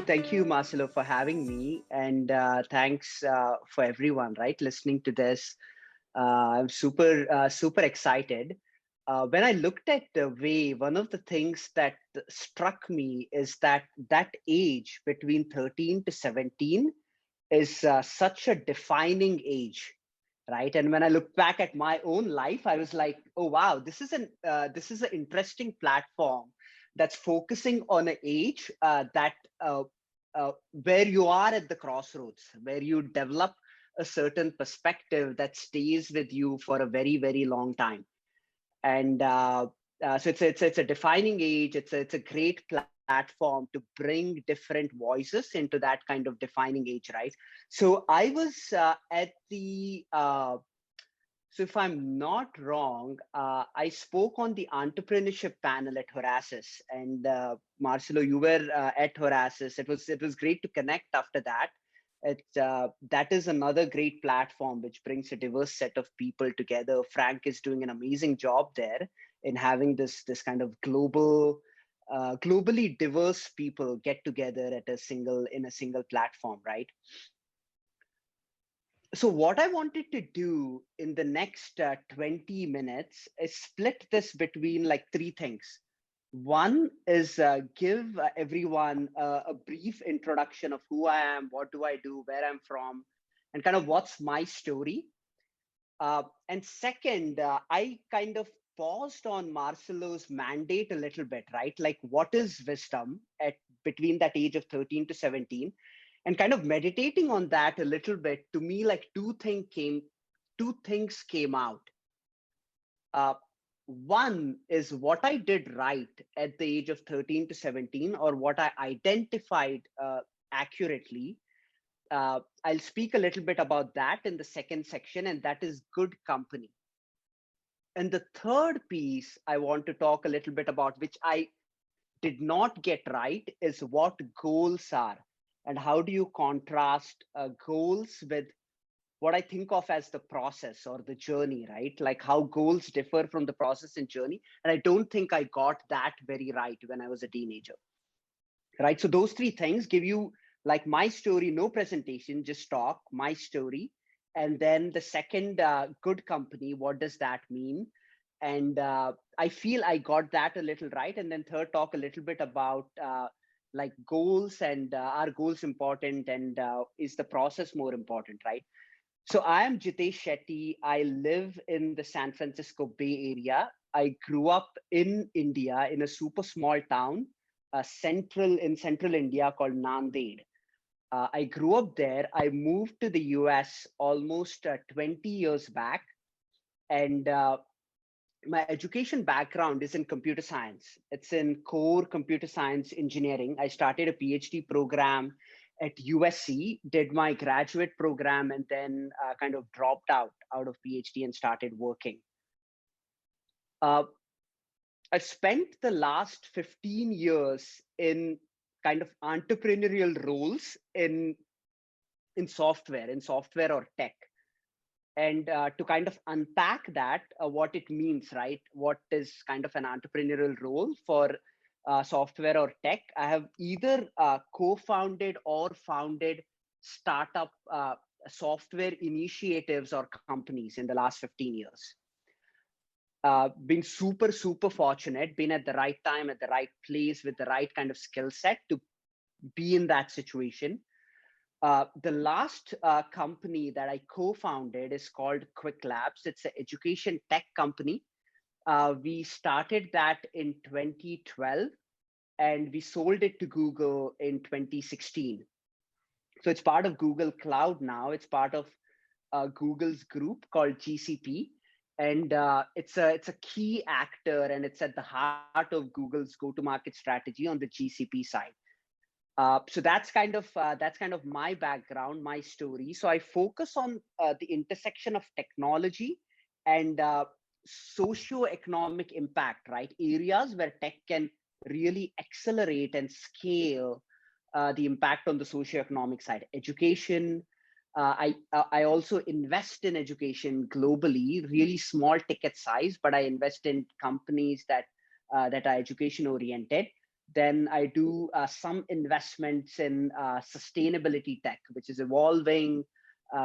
Thank you, Marcelo, for having me, and thanks for everyone, right, listening to this. I'm super excited. When I looked at the way, one of the things that struck me is that age between 13 to 17 is such a defining age, right? And when I look back at my own life, I was like, oh wow, this is an interesting platform that's focusing on an age that where you are at the crossroads, where you develop a certain perspective that stays with you for a very long time. And so it's a defining age. It's a great platform to bring different voices into that kind of defining age, right? So I was at the so if I'm not wrong, I spoke on the entrepreneurship panel at Horasis, and Marcelo, you were at Horasis. It was great to connect after that. That is another great platform which brings a diverse set of people together. Frank is doing an amazing job there in having this kind of globally diverse people get together at in a single platform, right? So what I wanted to do in the next 20 minutes is split this between like three things. One is give everyone a brief introduction of who I am, what do I do, where I'm from, and kind of what's my story. And second, I kind of paused on Marcelo's mandate a little bit, right? Like, what is wisdom at between that age of 13 to 17? And kind of meditating on that a little bit, to me, like two things came out. Uh, One is what I did right at the age of 13 to 17, or what I identified accurately. I'll speak a little bit about that in the second section, and that is good company. And the third piece I want to talk a little bit about, which I did not get right, is what goals are and how do you contrast goals with what I think of as the process or the journey, right? Like how goals differ from the process and journey. And I don't think I got that very right when I was a teenager, right? So those three things give you like my story, no presentation, just talk, my story. And then the second, good company, what does that mean? And I feel I got that a little right. And then third, talk a little bit about like goals and are goals important, and is the process more important, right? So I am Jitesh Shetty. I live in the San Francisco Bay Area. I grew up in India in a super small town, central India called Nanded. I grew up there. I moved to the US almost 20 years back, and my education background is in computer science. It's in core computer science engineering. I started a PhD program at USC, did my graduate program, and then kind of dropped out of PhD and started working. Uh, I spent the last 15 years in kind of entrepreneurial roles in software or tech. And to kind of unpack that, what it means, right? What is kind of an entrepreneurial role for software or tech? I have either co-founded or founded startup software initiatives or companies in the last 15 years. Been super fortunate, been at the right time, at the right place with the right kind of skill set to be in that situation. The last company that I co-founded is called Quick Labs. It's an education tech company. We started that in 2012 and we sold it to Google in 2016. So it's part of Google Cloud now. It's part of Google's group called GCP. And it's a key actor, and it's at the heart of Google's go-to-market strategy on the GCP side. So that's kind of my background, my story. So I focus on the intersection of technology and socio-economic impact, right? Areas where tech can really accelerate and scale the impact on the socioeconomic side, education. I also invest in education globally, really small ticket size, but I invest in companies that are education oriented. Then I do some investments in sustainability tech, which is evolving.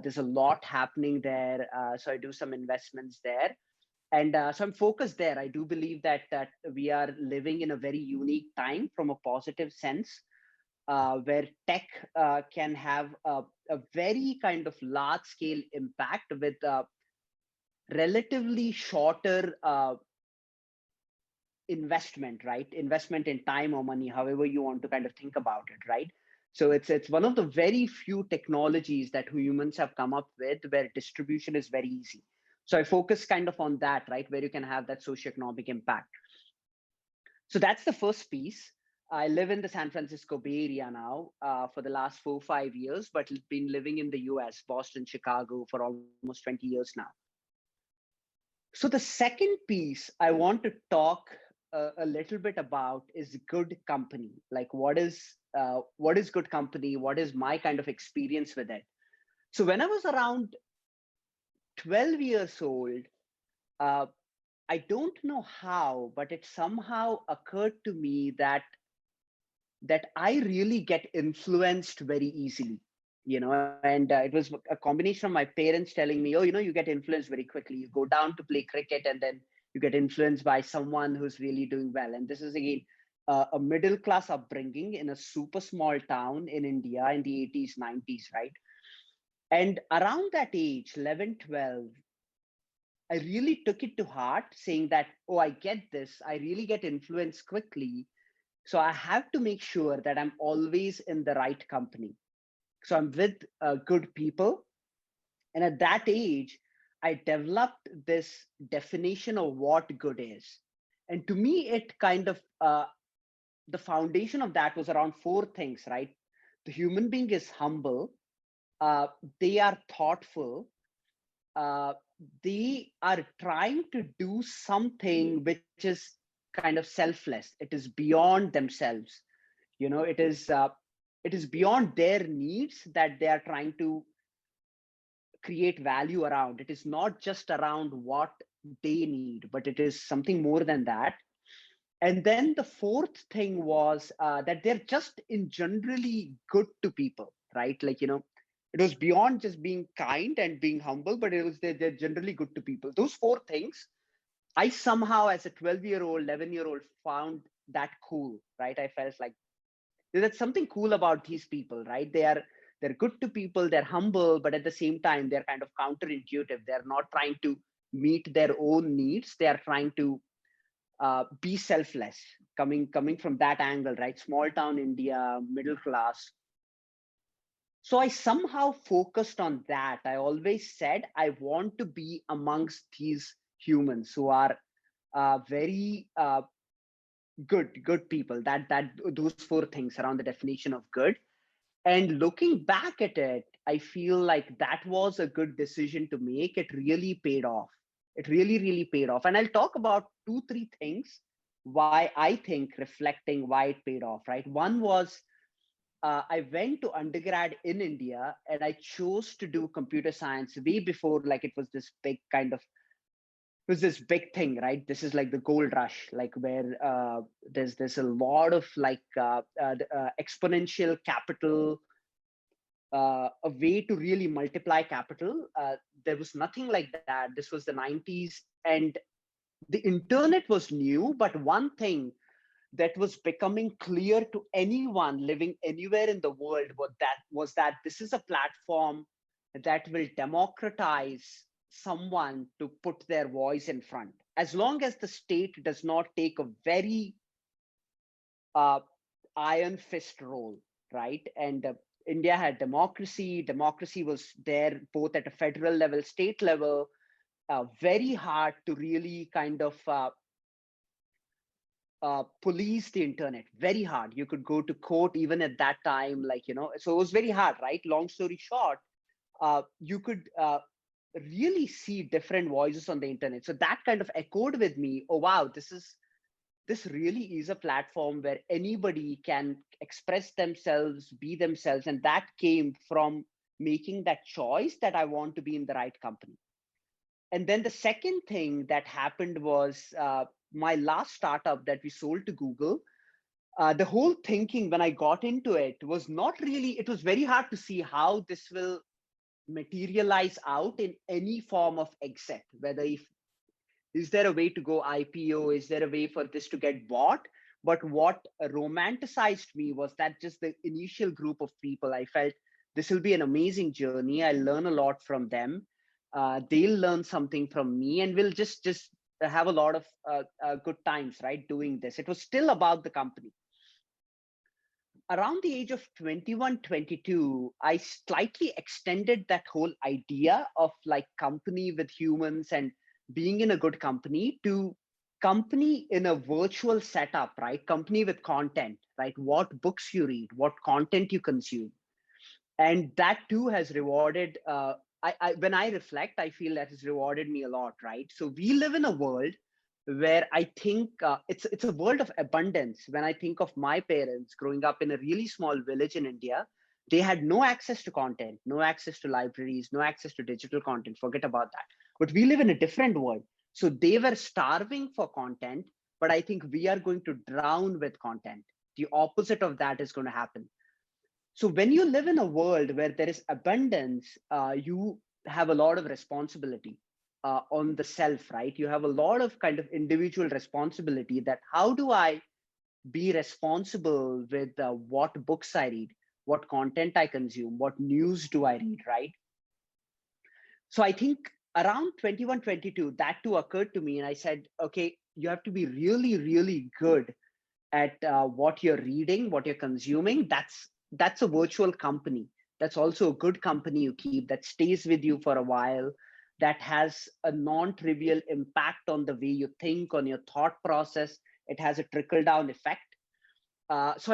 There's a lot happening there, so I do some investments there, and so I'm focused there. I do believe that we are living in a very unique time from a positive sense, where tech can have a very kind of large scale impact with relatively shorter investment, right? Investment in time or money, however you want to kind of think about it, right? So it's one of the very few technologies that humans have come up with where distribution is very easy. So I focus kind of on that, right, where you can have that socioeconomic impact. So that's the first piece. I live in the San Francisco Bay Area now for the last 4 or 5 years, but been living in the US, Boston, Chicago for almost 20 years now. So the second piece I want to talk a little bit about is good company. Like what is good company? What is my kind of experience with it? So when I was around 12 years old, uh, I don't know how, but it somehow occurred to me that I really get influenced very easily, and it was a combination of my parents telling me, oh, you get influenced very quickly. You go down to play cricket and then you get influenced by someone who's really doing well. And this is again a middle class upbringing in a super small town in India in the 80s, 90s, right? And around that age, 11, 12, I really took it to heart, saying that, oh, I get this. I really get influenced quickly. So I have to make sure that I'm always in the right company. So I'm with good people. And at that age, I developed this definition of what good is. And to me, it kind of, the foundation of that was around four things, right? The human being is humble, they are thoughtful, uh, they are trying to do something which is kind of selfless. It is beyond themselves. It is beyond their needs that they are trying to create value around. It is not just around what they need, but it is something more than that. And then the fourth thing was that they're just in generally good to people, right? Like, it was beyond just being kind and being humble, but it was they're generally good to people. Those four things, I somehow, as a 12-year-old, 11-year-old, found that cool, right? I felt like there's something cool about these people, right? They're good to people, they're humble, but at the same time, they're kind of counterintuitive. They're not trying to meet their own needs. They are trying to be selfless, coming from that angle, right? Small town India, middle class. So I somehow focused on that. I always said I want to be amongst these humans who are very good people. That those four things around the definition of good. And looking back at it, I feel like that was a good decision to make. It really paid off. It really, really paid off. And I'll talk about two, three things why I think reflecting why it paid off, right? One was I went to undergrad in India and I chose to do computer science way before like it was this big kind of it was this big thing, right? This is like the gold rush, like where there's a lot of like exponential capital, a way to really multiply capital. There was nothing like that. This was the 90s, and the internet was new. But one thing that was becoming clear to anyone living anywhere in the world was that this is a platform that will democratize someone to put their voice in front, as long as the state does not take a very uh, iron fist role, right? And India had democracy. Democracy was there both at a federal level, state level. Very hard to really kind of police the internet. Very hard. You could go to court even at that time, like so it was very hard, right? Long story short, you could really see different voices on the internet. So that kind of echoed with me. Oh wow, this is this really is a platform where anybody can express themselves, be themselves. And that came from making that choice that I want to be in the right company. And then the second thing that happened was my last startup that we sold to Google. The whole thinking when I got into it was not really, it was very hard to see how this will materialize out in any form of exit, whether if is there a way to go IPO, is there a way for this to get bought. But what romanticized me was that just the initial group of people, I felt this will be an amazing journey, I'll learn a lot from them, they'll learn something from me, and we'll just have a lot of good times, right, doing this. It was still about the company. Around the age of 21, 22, I slightly extended that whole idea of like company with humans and being in a good company to company in a virtual setup, right? Company with content, right? What books you read, what content you consume. And that too has rewarded, when I reflect, I feel that has rewarded me a lot, right? So we live in a world where I think it's a world of abundance. When I think of my parents growing up in a really small village in India, they had no access to content, no access to libraries, no access to digital content. Forget about that. But we live in a different world. So they were starving for content, but I think we are going to drown with content. The opposite of that is going to happen. So when you live in a world where there is abundance, you have a lot of responsibility on the self, right? You have a lot of kind of individual responsibility that how do I be responsible with what books I read, what content I consume, what news do I read, right? So I think around 21, 22, that too occurred to me. And I said, okay, you have to be really, really good at what you're reading, what you're consuming. That's a virtual company. That's also a good company you keep that stays with you for a while, that has a non-trivial impact on the way you think, on your thought process. It has a trickle-down effect. So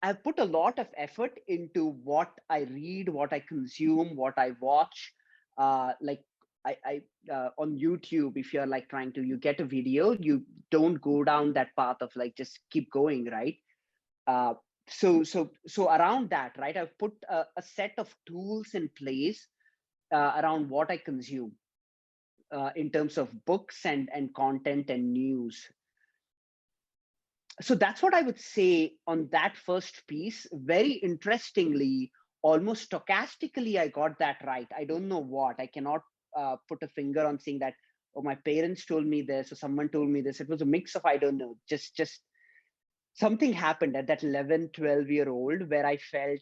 I've put a lot of effort into what I read, what I consume, what I watch. Like on YouTube, if you're like trying to, you get a video, you don't go down that path of like just keep going, right? Uh, so around that, right? I've put a set of tools in place around what I consume in terms of books and content and news. So that's what I would say on that first piece. Very interestingly, almost stochastically, I got that right. I don't know what. I cannot put a finger on saying that, oh, my parents told me this or someone told me this. It was a mix of, I don't know, just something happened at that 11, 12-year old where I felt,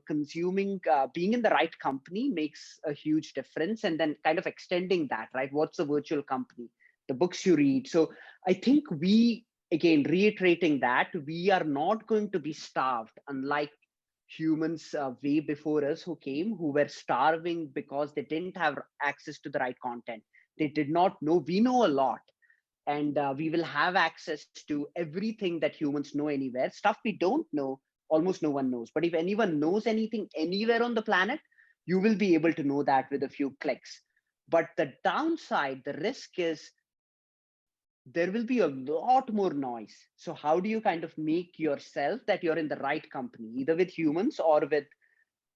consuming, being in the right company makes a huge difference. And then kind of extending that, right? What's a virtual company? The books you read. So I think again, reiterating that, we are not going to be starved, unlike humans way before us who were starving because they didn't have access to the right content. They did not know. We know a lot, and we will have access to everything that humans know anywhere. Stuff we don't know, almost no one knows. But if anyone knows anything anywhere on the planet, you will be able to know that with a few clicks. But the downside, the risk is there will be a lot more noise. So how do you kind of make yourself that you're in the right company, either with humans or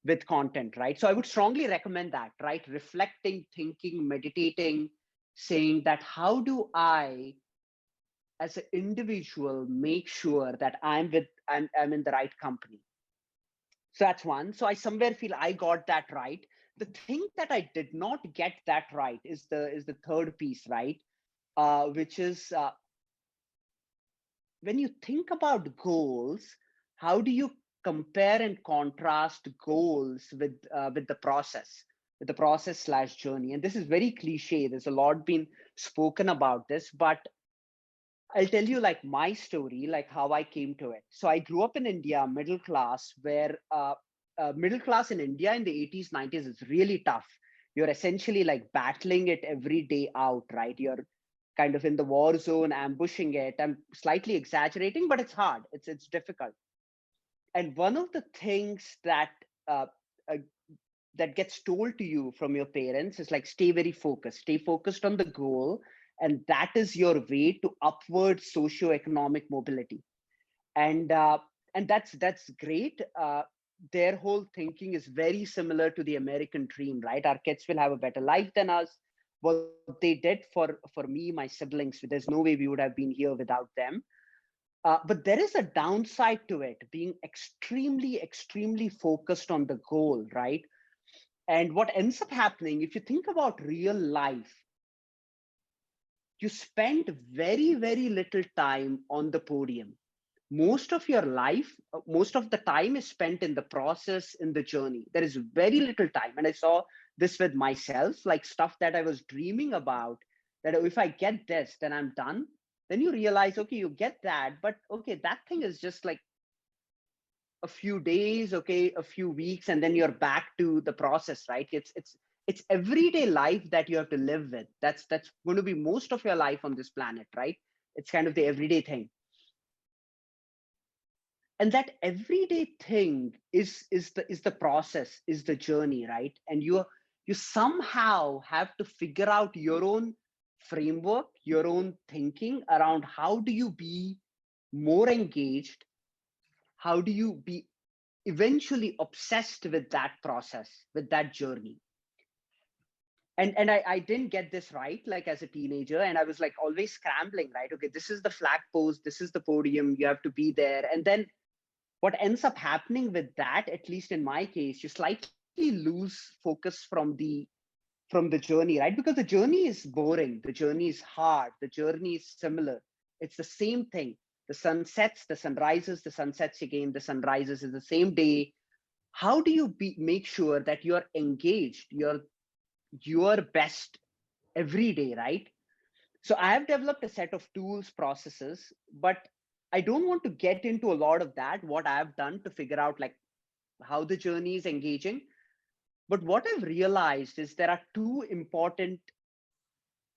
with content, right? So I would strongly recommend that, right? Reflecting, thinking, meditating, saying that how do I as an individual make sure that I'm in the right company. So that's one. So I somewhere feel I got that right. The thing that I did not get that right is the third piece, right? Which is when you think about goals, how do you compare and contrast goals with the process slash journey? And this is very cliche. There's a lot been spoken about this, but I'll tell you like my story, like how I came to it. So I grew up in India, middle class, where middle class in India in the 80s, 90s is really tough. You're essentially like battling it every day out, right? You're kind of in the war zone, ambushing it. I'm slightly exaggerating, but it's hard. It's difficult. And one of the things uh, uh, that gets told to you from your parents is like stay very focused, stay focused on the goal, And that is your way to upward socioeconomic mobility. And that's great. Their whole thinking is very similar to the American dream, right? Our kids will have a better life than us. What they did for me, my siblings, there's no way we would have been here without them. But there is a downside to it, being extremely focused on the goal, right? And what ends up happening, if you think about real life, you spend very little time on the podium. Most of your life, most of the time is spent in the process, in the journey. There is very little time. And I saw this with myself, like stuff that I was dreaming about, that if I get this, then I'm done. Then you realize, okay, you get that, but okay, that thing is just like a few days, okay, a few weeks, and then you're back to the process, right? It's everyday life that you have to live with. That's going to be most of your life on this planet, right? It's kind of the everyday thing. And that everyday thing is the process, is the journey, right? And you somehow have to figure out your own framework, your own thinking around how do you be more engaged, how do you be eventually obsessed with that process, with that journey. And I didn't get this right, like as a teenager, and I was like always scrambling, right? Okay, this is the flag post, this is the podium, you have to be there. And then what ends up happening with that, at least in my case, you slightly lose focus from the journey, right? Because the journey is boring, the journey is hard, the journey is similar. It's the same thing. The sun sets, the sun rises, the sun sets again, the sun rises is the same day. How do you make sure that you're engaged, you're your best every day, right? So I have developed a set of tools, processes, but I don't want to get into a lot of that, what I've done to figure out like how the journey is engaging. But what I've realized is there are two important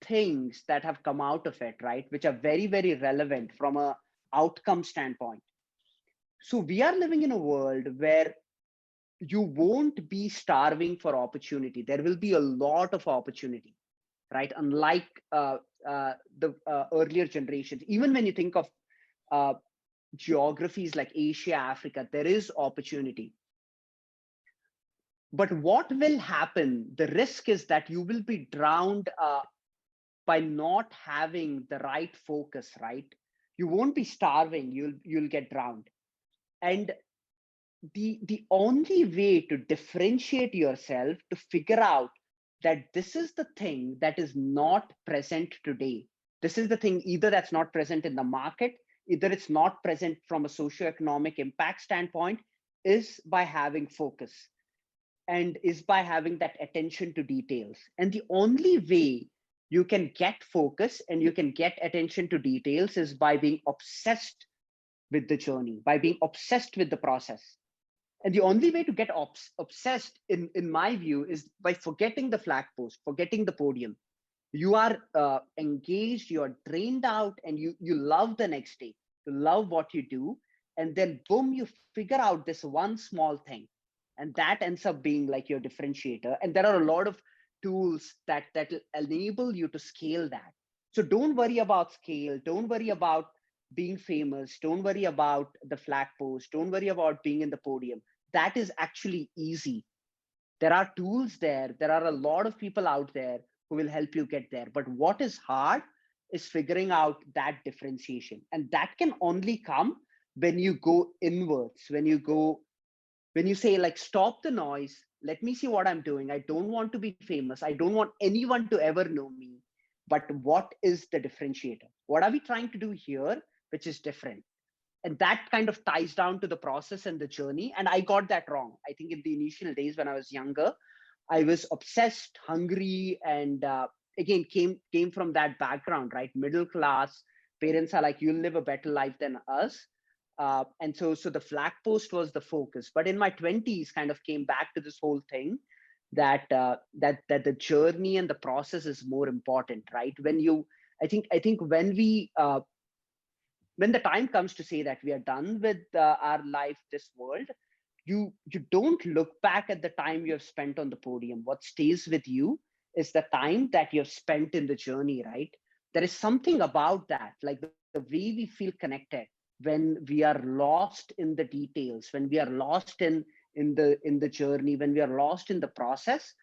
things that have come out of it, right? Which are very relevant from a outcome standpoint. So we are living in a world where you won't be starving for opportunity. There will be a lot of opportunity, right? Unlike the earlier generations, even when you think of uh, geographies like Asia, Africa, there is opportunity. But what will happen? The risk is that you will be drowned by not having the right focus, right? You won't be starving, you'll get drowned. And the only way to differentiate yourself, to figure out that this is the thing that is not present today, this is the thing either that's not present in the market, either it's not present from a socioeconomic impact standpoint, is by having focus, and is by having that attention to details. And the only way you can get focus and you can get attention to details is by being obsessed with the journey, by being obsessed with the process. And the only way to get obsessed, in my view, is by forgetting the flag post, forgetting the podium. You are engaged, you are drained out, and you love the next day. You love what you do. And then boom, you figure out this one small thing. And that ends up being like your differentiator. And there are a lot of tools that will enable you to scale that. So don't worry about scale. Don't worry about being famous. Don't worry about the flag post. Don't worry about being in the podium. That is actually easy. There are tools there. There are a lot of people out there who will help you get there. But what is hard is figuring out that differentiation. And that can only come when you go inwards, when you say like, stop the noise, let me see what I'm doing. I don't want to be famous. I don't want anyone to ever know me. But what is the differentiator? What are we trying to do here, which is different? And that kind of ties down to the process and the journey. And I got that wrong. I think in the initial days when I was younger, I was obsessed, hungry, and again came from that background, right? Middle class. Parents are like, you'll live a better life than us. And so the flag post was the focus. But in my 20s, kind of came back to this whole thing that that the journey and the process is more important, right? I think when the time comes to say that we are done with our life, this world, you don't look back at the time you have spent on the podium. What stays with you is the time that you have spent in the journey, right? there is something about that, like the way we feel connected when we are lost in the details, when we are lost in the journey, when we are lost in the process.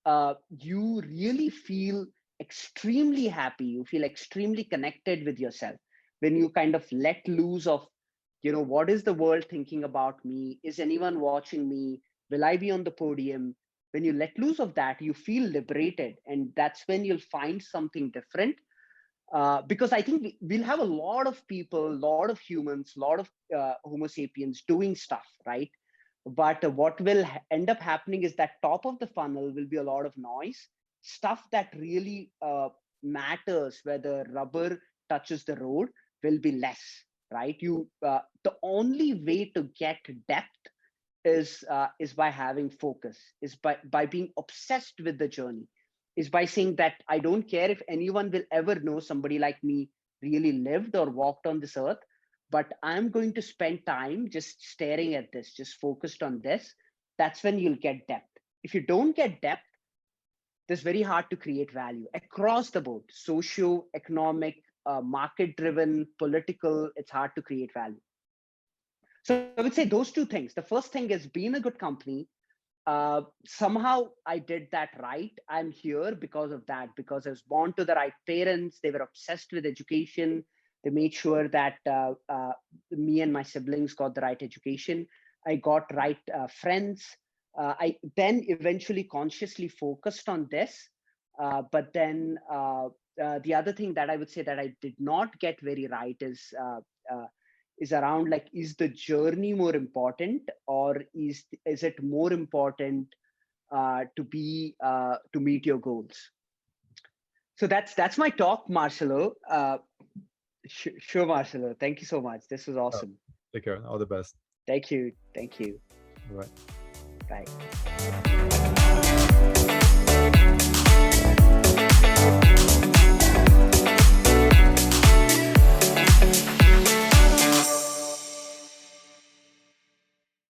You really feel extremely happy. You feel extremely connected with yourself when you kind of let loose of, what is the world thinking about me? Is anyone watching me? Will I be on the podium? When you let loose of that, you feel liberated. And that's when you'll find something different. Because I think we'll have a lot of people, a lot of humans, a lot of Homo sapiens doing stuff, right? But what will end up happening is that top of the funnel will be a lot of noise, stuff that really matters, where the rubber touches the road, will be less, right? The only way to get depth is by having focus, is by being obsessed with the journey, is by saying that I don't care if anyone will ever know somebody like me really lived or walked on this earth, but I'm going to spend time just staring at this, just focused on this. That's when you'll get depth. If you don't get depth, it's very hard to create value across the board, socio-economic, market-driven, political. It's hard to create value. So I would say those two things. The first thing is being a good company. Somehow I did that right. I'm here because of that, because I was born to the right parents. They were obsessed with education. They made sure that me and my siblings got the right education. I got right friends. I then eventually consciously focused on this. But then the other thing that I would say that I did not get very right is around, like, is the journey more important, or is it more important to meet your goals? So that's my talk, Marcelo. Sure, Marcelo. Thank you so much. This was awesome. Take care. All the best. Thank you. Thank you. Bye. Bye.